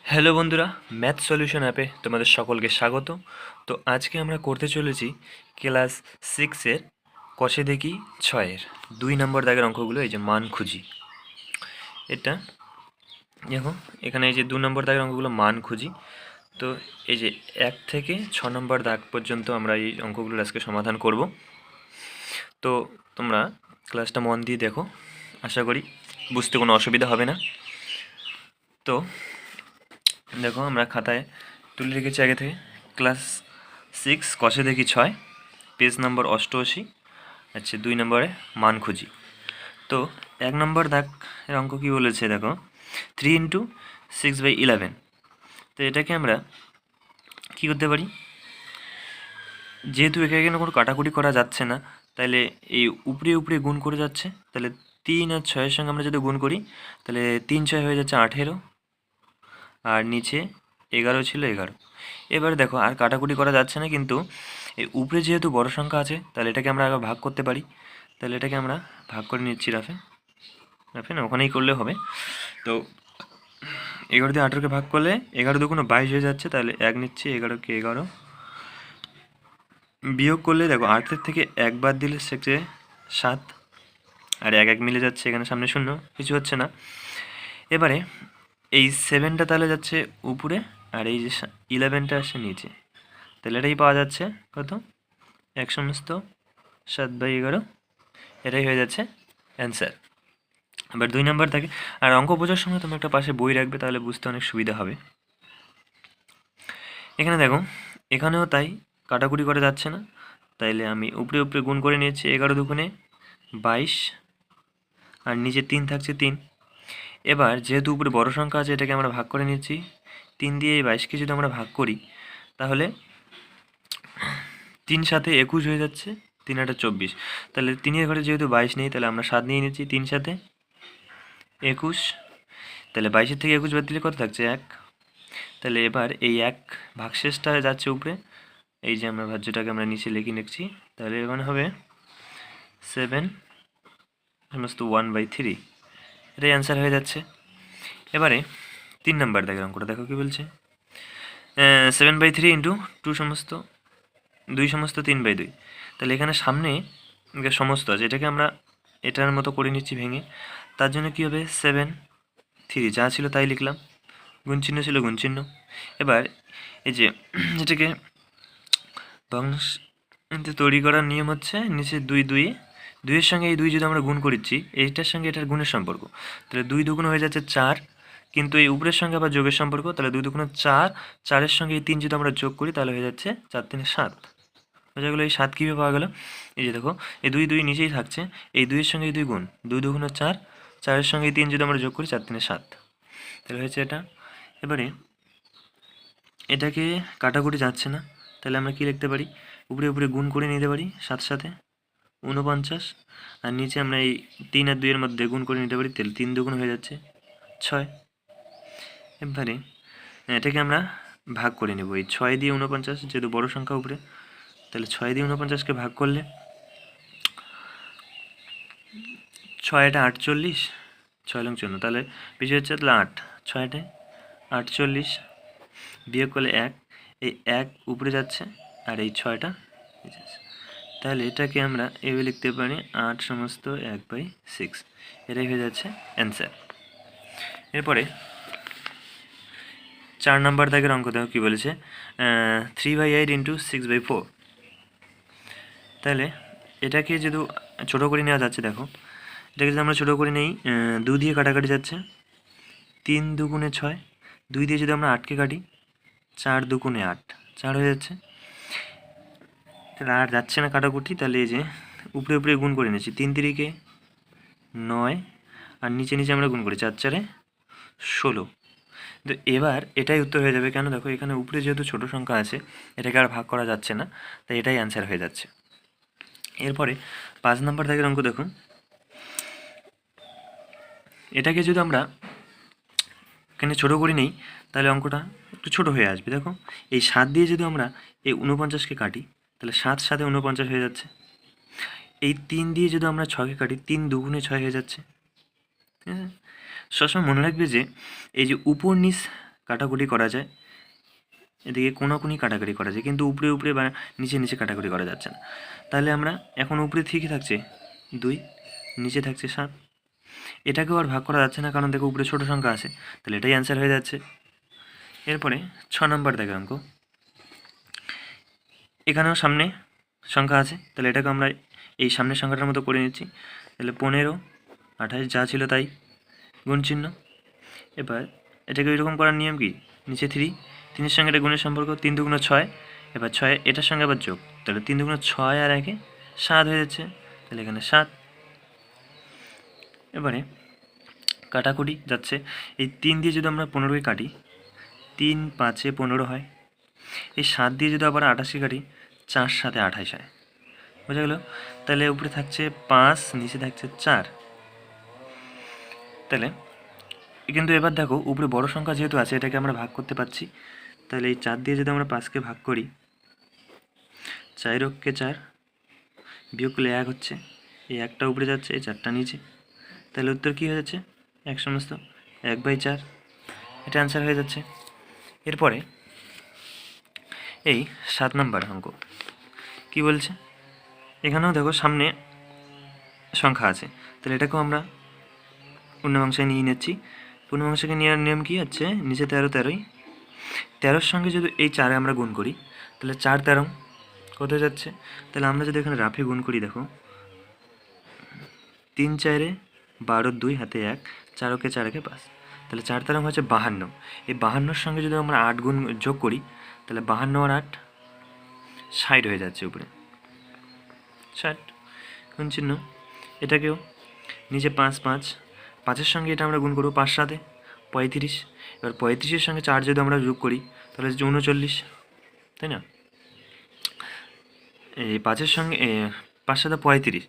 Hello বন্ধুরা, math solution অ্যাপে তোমাদের সকলকে স্বাগত। তো আজকে আমরা করতে চলেছি ক্লাস সিক্সের কষে দেখি ছয়ের 2 নম্বর দাগের অঙ্কগুলো। এই যে মান খুঁজি, এটা দেখো এখানে এই যে 2 নম্বর দাগের অঙ্কগুলো মান খুঁজি। তো এই যে 1 থেকে 6 নম্বর দাগ পর্যন্ত আমরা এই অঙ্কগুলোর আজকে সমাধান করব। তো তোমরা ক্লাসটা মন দিয়ে দেখো, আশা করি বুঝতে কোনো অসুবিধা হবে না। তো দেখো আমরা খাতায় তুলে রেখেছি আগে থেকে ক্লাস সিক্স কষে দেখি ছয়, পেজ নম্বর 88। আচ্ছা, 2 নম্বরে মান খুঁজি। তো 1 নম্বর দাগ এর অঙ্ক কী বলেছে দেখো, 3 × 6/11। তো এটাকে আমরা কী করতে পারি, যেহেতু এখানে কোনো কাটাকুটি করা যাচ্ছে না, তাহলে এই উপরে উপরে গুণ করে যাচ্ছে, তাহলে 3 আর 6-এর সঙ্গে আমরা যদি গুণ করি তাহলে 3 × 6 হয়ে যাচ্ছে 18, আর নিচে 11 ছিল 11। এবারে দেখো আর কাটাকুটি করা যাচ্ছে না, কিন্তু এই উপরে যেহেতু বড় সংখ্যা আছে তাহলে এটাকে আমরা আগে ভাগ করতে পারি। তাহলে এটাকে আমরা ভাগ করে নিচ্ছি রাফে রাফে না, ওখানেই করলে হবে। তো 11 দিয়ে 18কে ভাগ করলে 11 দুগুণ 22 হয়ে যাচ্ছে, তাহলে 1 নিচ্ছি, 11কে 11 বিয়োগ করলে দেখো 8 থেকে 1 বাদ দিলে সেক্ষেত্রে 7, আর 1 1 মিলে যাচ্ছে, এখানে সামনে শূন্য, কিছু হচ্ছে না। এবারে এই 7টা তাহলে যাচ্ছে উপরে, আর এই যে 11টা আসছে নিচে, তাহলে এটাই পাওয়া যাচ্ছে কত, 1/7/11। এটাই হয়ে যাচ্ছে অ্যান্সার। এবার 2 নম্বর থাকে, আর অঙ্ক বোঝার সময় তুমি একটা পাশে বই রাখবে, তাহলে বুঝতে অনেক সুবিধা হবে। এখানে দেখো এখানেও তাই কাটাকুটি করা যাচ্ছে না, তাইলে আমি উপরে উপরে গুণ করে নিয়েছি, 11 দুগুণে 22, আর নিচে 3 থাকছে 3। এবার যেহেতু উপরে বড় সংখ্যা আছে এটাকে আমরা ভাগ করে নিচ্ছি, 3 দিয়ে এই 22কে যদি আমরা ভাগ করি তাহলে 3 সাথে 21 হয়ে যাচ্ছে, 3 8 24। তাহলে 3-এর ঘরে যেহেতু 22 নেই, তাহলে আমরা 7 নিয়ে নিচ্ছি, 3 সাথে 21। তাহলে 22-এর থেকে 21 বাদ দিলে কত থাকছে, 1। তাহলে এবার এই 1 ভাগশেষটা যাচ্ছে উপরে, এই যে আমরা ভাজ্যটাকে আমরা নিচে লিখে নিচ্ছি, তাহলে এখানে হবে 7/1/3। এটাই অ্যান্সার হয়ে যাচ্ছে। এবারে 3 নম্বর দাগের অঙ্কটা দেখো কি বলছে, 7/3 ইন্টু 2 সমস্ত 3/2। তাহলে এখানে সামনে সমস্ত আছে, এটাকে আমরা এটার মতো করে নিচ্ছি ভেঙে। তার জন্য কী হবে, 7/3 যা ছিল তাই লিখলাম, গুণ চিহ্ন ছিল গুণ চিহ্ন। এবার এই যে এটাকে ভগ্নাংশ তৈরি করার নিয়ম হচ্ছে নিচে 2-2-এর সঙ্গে এই 2 যদি আমরা গুণ করেছি, এইটার সঙ্গে এটার গুণের সম্পর্ক, তাহলে 2 দুগুণ হয়ে যাচ্ছে 4, কিন্তু এই উপরের সঙ্গে আবার যোগের সম্পর্ক, তাহলে 2 দুগুণ 4, 4-এর সঙ্গে এই 3 যদি আমরা যোগ করি তাহলে হয়ে যাচ্ছে 4-3 7। বোঝা গেলো এই 7 কীভাবে পাওয়া গেল, এই যে দেখো এই 2 নিচেই থাকছে, এই 2-এর সঙ্গে এই 2 গুণ, 2 দুগুণ 4, 4-এর সঙ্গে এই 3 যদি আমরা যোগ করি 4-3 7, তাহলে হয়েছে এটা। এবারে এটাকে কাটাকুটি যাচ্ছে না, তাহলে আমরা কি লিখতে পারি, উপরে উপরে গুণ করে নিতে পারি, 7 সাথে 49, আর নিচে আমরা এই 3 আর 2-এর মধ্যে গুণ করে নিতে পারি, তাহলে 3 দুগুণ হয়ে যাচ্ছে 6। এবারে এটাকে আমরা ভাগ করে নেব, এই 6 দিয়ে 49, যেহেতু বড় সংখ্যা উপরে, তাহলে 6 দিয়ে 49কে ভাগ করলে 6-এটা 48, 6 লং 14, তাহলে বেশি হচ্ছে, তাহলে 8, 6-এ 48 বিয়োগ করলে 1, এই 1 উপরে যাচ্ছে, আর এই 6টা, তাহলে এটাকে আমরা এভাবে লিখতে পারি 8/1/6। এটাই হয়ে যাচ্ছে অ্যান্সার। এরপরে 4 নম্বর দাগের অঙ্ক দেখো কী বলেছে, 3/8 ইন্টু 6/4। তাহলে এটাকে যদি ছোটো করে নেওয়া যাচ্ছে, দেখো এটাকে যদি আমরা ছোটো করে নেই, 2 দিয়ে কাটাকাটি যাচ্ছে, 3 দুগুণে 6, 2 দিয়ে যদি আমরা 8কে কাটি, 4 দুগুণে 8, 4 হয়ে যাচ্ছে। তাহলে আর যাচ্ছে না কাটাকুটি, তাহলে এই যে উপরে উপরে গুণ করে নিয়েছি, 3 3-কে 9, আর নিচে নিচে আমরা গুণ করি, 4 4-এ 16। তো এবার এটাই উত্তর হয়ে যাবে, কেন দেখো এখানে উপরে যেহেতু ছোট সংখ্যা আছে এটাকে আর ভাগ করা যাচ্ছে না, তাই এটাই অ্যান্সার হয়ে যাচ্ছে। এরপরে 5 নম্বর দাগের অঙ্ক দেখুন, এটাকে যদি আমরা এখানে ছোটো করে নেই তাহলে অঙ্কটা একটু ছোটো হয়ে আসবে। দেখো এই 7 দিয়ে যদি আমরা এই 49-কে কাটি, তাহলে 7 7-এ 49 হয়ে যাচ্ছে। এই 3 দিয়ে যদি আমরা 6-কে কাটি, 3 দুগুণে 6 হয়ে যাচ্ছে। ঠিক আছে, সবসময় মনে রাখবে যে এই যে উপর নিচ কাটাকুটি করা যায়, এদিকে কোনাকুনি কাটাকুটি করা যায়, কিন্তু উপরে উপরে বা নিচে নিচে কাটাকুটি করা যাচ্ছে না। তাহলে আমরা এখন উপরে ঠিকই থাকছে 2, নিচে থাকছে 7, এটাকেও আর ভাগ করা যাচ্ছে না, কারণ দেখো উপরে ছোটো সংখ্যা আছে, তাহলে এটাই অ্যান্সার হয়ে যাচ্ছে। এরপরে 6 নম্বর দেখে অঙ্ক, এখানেও সামনে সংখ্যা আছে, তাহলে এটাকে আমরা এই সামনের সংখ্যাটার মতো করে নিচ্ছি। তাহলে 15, 28 যা ছিল তাই, গুণ চিহ্ন। এবার এটাকে এরকম করার নিয়ম কি, নিচে 3, 3-এর সঙ্গে এটা গুণের সম্পর্ক, 3 2 6, এবার 6 এটার সঙ্গে আবার যোগ, তাহলে 3 2 6 আর 1 7 হয়ে যাচ্ছে, তাহলে এখানে 7। এবারে কাটাকুটি যাচ্ছে, এই 3 দিয়ে যদি আমরা 15কে কাটি, 3 5 15 হয়। এই 7 দিয়ে যদি আবার 28কে কাটি, 4 7 28 হয়, বোঝা গেল। তাহলে উপরে থাকছে 5, নিচে থাকছে 4। তাহলে কিন্তু এবার দেখো উপরে বড় সংখ্যা যেহেতু আছে, এটাকে আমরা ভাগ করতে পারছি। তাহলে এই 4 দিয়ে যদি আমরা 5কে ভাগ করি, 4 × 4, বিয়োগ করলে 1 হচ্ছে, এই 1টা উপরে যাচ্ছে, এই 4টা নিচে, তাহলে উত্তর কী হয়ে যাচ্ছে, 1/4, এটা অ্যান্সার হয়ে যাচ্ছে। এরপরে এই 7 নম্বর অঙ্ক কী বলছে, এখানেও দেখো সামনে সংখ্যা আছে, তাহলে এটাকেও আমরা পূর্ণাংশে নিয়ে নিচ্ছি। পূর্ণাংশকে নেওয়ার নিয়ম কী হচ্ছে, নিচে 13 13ই, 13-র সঙ্গে যদি এই 4 আমরা গুণ করি, তাহলে 4 13 কত যাচ্ছে, তাহলে আমরা যদি এখানে রাফে গুণ করি, দেখো 3 4 12 2 হাতে 1, 4 × 4 = 5, তাহলে 4 13 হচ্ছে 52। এই 52-র সঙ্গে যদি আমরা 8 গুণ যোগ করি, তাহলে 52 আর 8 60 হয়ে যাচ্ছে, উপরে 60 গুণ চিহ্ন। এটাকেও নিচে 5 5, 5-এর সঙ্গে এটা আমরা গুণ করবো, 5 7 35, এবার 35-এর সঙ্গে 4 যদি আমরা যোগ করি, তাহলে হচ্ছে 39, তাই না। এই 5-এর সঙ্গে 5 7 35,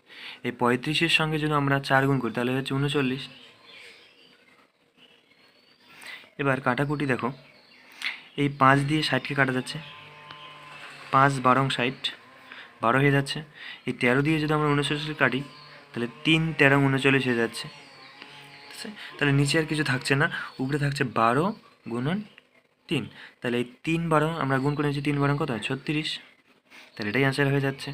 এই 35-এর সঙ্গে যদি আমরা 4 গুণ করি, তাহলে হচ্ছে 39। এবার কাটাকুটি দেখো, এই 5 দিয়ে 60কে কাটা যাচ্ছে, 5 12 60, 12 হয়ে যাচ্ছে। এই 13 দিয়ে যদি আমরা 39কে কাটি, তাহলে 3 13 39 হয়ে যাচ্ছে। তাহলে নিচে আর কিছু থাকছে না, উপরে থাকছে 12 গুণন 3, তাহলে এই 3 12 আমরা গুণ করে নিচ্ছি, 3 12 কত হয়, 36, তাহলে এটাই অ্যান্সার হয়ে যাচ্ছে।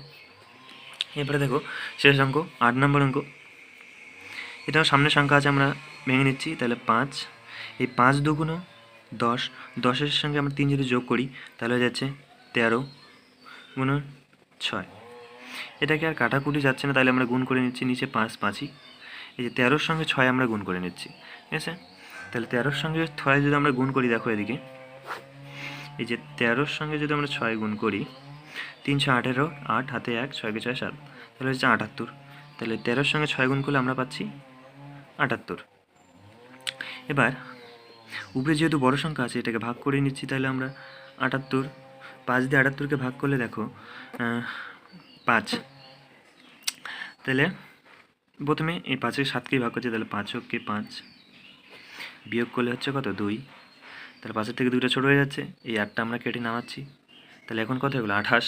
এরপরে দেখো শেষ অঙ্ক 8 নম্বর অঙ্ক, এটাও সামনের সংখ্যা আছে, আমরা ভেঙে নিচ্ছি। তাহলে 5, এই 5 2 10, 10-এর সঙ্গে আমরা 3 যদি যোগ করি, তাহলে হয়ে যাচ্ছে 13 গুণন 6, এটাকে আর কাটাকুটি যাচ্ছে না, তাহলে আমরা গুণ করে নিচ্ছি, নিচে 5 5ই, এই যে 13-র সঙ্গে 6 আমরা গুণ করে নিচ্ছি, ঠিক আছে। তাহলে 13-র সঙ্গে 6 যদি আমরা গুণ করি, দেখো এদিকে এই যে 13-র সঙ্গে যদি আমরা 6 গুণ করি, 3 6 18, 8 হাতে 1, 6 × 6 7, তাহলে হচ্ছে 78। তাহলে 13-র সঙ্গে 6 গুণ করলে আমরা পাচ্ছি 78। এবার উপরে যেহেতু বড় সংখ্যা আছে, এটাকে ভাগ করে নিচ্ছি, তাহলে আমরা 78, 5 দিয়ে 78কে ভাগ করলে দেখো 5, তাহলে প্রথমে এই 5-এর 7কেই ভাগ করছি, তাহলে 5 × 5, বিয়োগ করলে হচ্ছে কত 2, তাহলে 5-এর থেকে 2টা ছোটো হয়ে যাচ্ছে, এই 8টা আমরা কেটে নামাচ্ছি, তাহলে এখন কত হলো 28।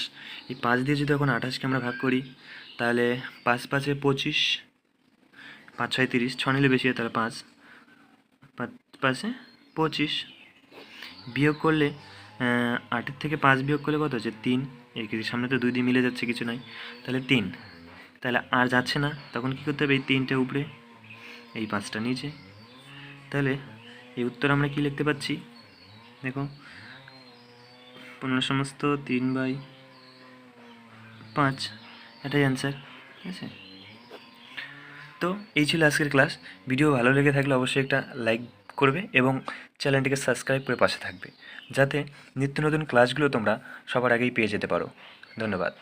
এই 5 দিয়ে যদি এখন 28কে আমরা ভাগ করি, তাহলে 5 5 25, 5 6 30, 6 নিলে বেশি হয়, তাহলে 5 5 25, বিয়োগ করলে 8-এর থেকে 5 বিয়োগ করলে কত হচ্ছে 3, এই সামনে তো 2 দিয়ে মিলে যাচ্ছে, কিছু নাই, তাহলে 3, তাহলে আর যাচ্ছে না, তখন কী করতে হবে, এই 3টে উপরে, এই 5টা নিচে, তাহলে এই উত্তর আমরা কি লিখতে পাচ্ছি, দেখো 15/5, এটাই অ্যান্সার, ঠিক আছে। তো এই ছিল আজকের ক্লাস। ভিডিও ভালো লেগে থাকলে অবশ্যই একটা লাইক করবে এবং চ্যানেলটিকে সাবস্ক্রাইব করে পাশে থাকবে, যাতে নিত্য নতুন ক্লাসগুলো তোমরা সবার আগেই পেয়ে যেতে পারো। ধন্যবাদ।